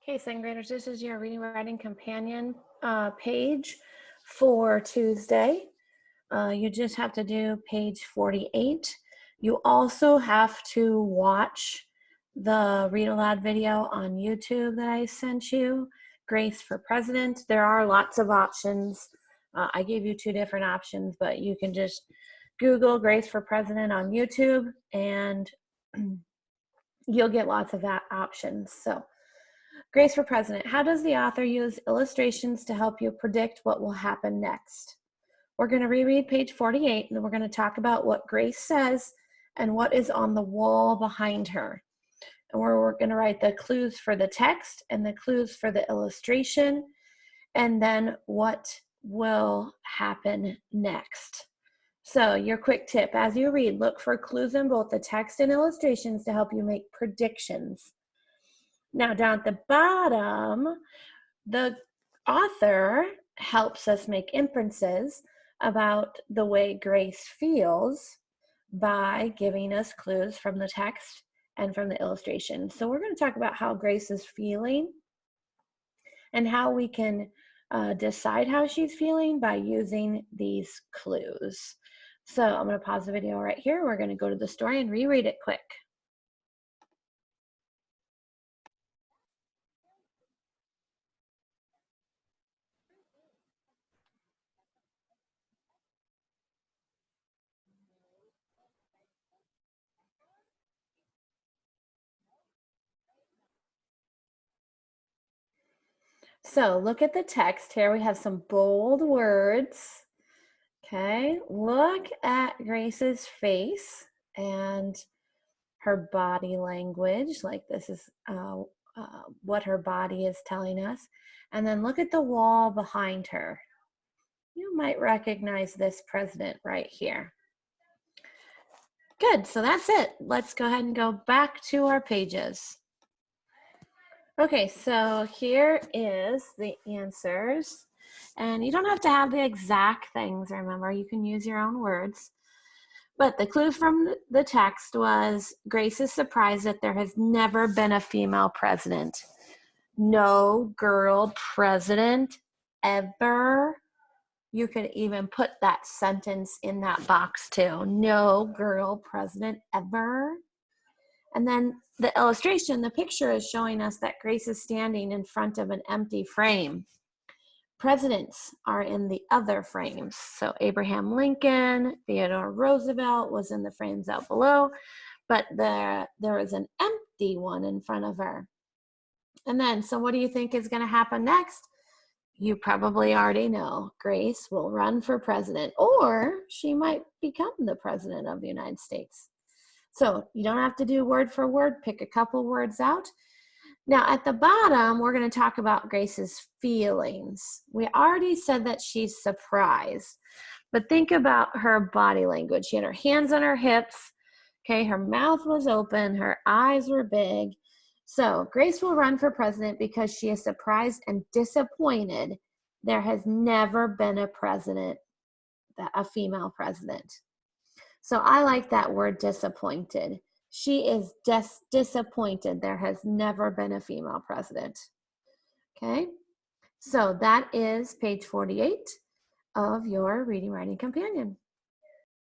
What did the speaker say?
Okay, second graders, this is your reading writing companion page for Tuesday. You just have to do page 48. You also have to watch the Read Aloud video on YouTube that I sent you, Grace for President. There are lots of options. I gave you two different options, but you can just Google Grace for President on YouTube and you'll get lots of options. So, Grace for President. How does the author use illustrations to help you predict what will happen next? We're going to reread page 48, and then we're going to talk about what Grace says and what is on the wall behind her. And we're going to write the clues for the text and the clues for the illustration, and then what will happen next. So your quick tip, as you read, look for clues in both the text and illustrations to help you make predictions. Now down at the bottom, the author helps us make inferences about the way Grace feels by giving us clues from the text and from the illustration. So we're going to talk about how Grace is feeling and how we can decide how she's feeling by using these clues. So I'm going to pause the video right here. We're going to go to the story and reread it quick. So look at the text here. We have some bold words. Okay, look at Grace's face and her body language. Like this is what her body is telling us. And then look at the wall behind her. You might recognize this president right here. Good, so that's it. Let's go ahead and go back to our pages. Okay, so here is the answers. And you don't have to have the exact things, remember, you can use your own words. But the clue from the text was, Grace is surprised that there has never been a female president. No girl president ever. You could even put that sentence in that box too. No girl president ever. And then the illustration, the picture is showing us that Grace is standing in front of an empty frame. Presidents are in the other frames. So Abraham Lincoln, Theodore Roosevelt was in the frames out below, but there is an empty one in front of her. And then, so what do you think is going to happen next? You probably already know. Grace will run for president, or she might become the president of the United States. So you don't have to do word for word, pick a couple words out. Now at the bottom, we're going to talk about Grace's feelings. We already said that she's surprised, but think about her body language. She had her hands on her hips, okay, her mouth was open, her eyes were big. So Grace will run for president because she is surprised and disappointed there has never been a president, a female president. So I like that word, disappointed. She is disappointed there has never been a female president. Okay, so that is page 48 of your Reading Writing Companion.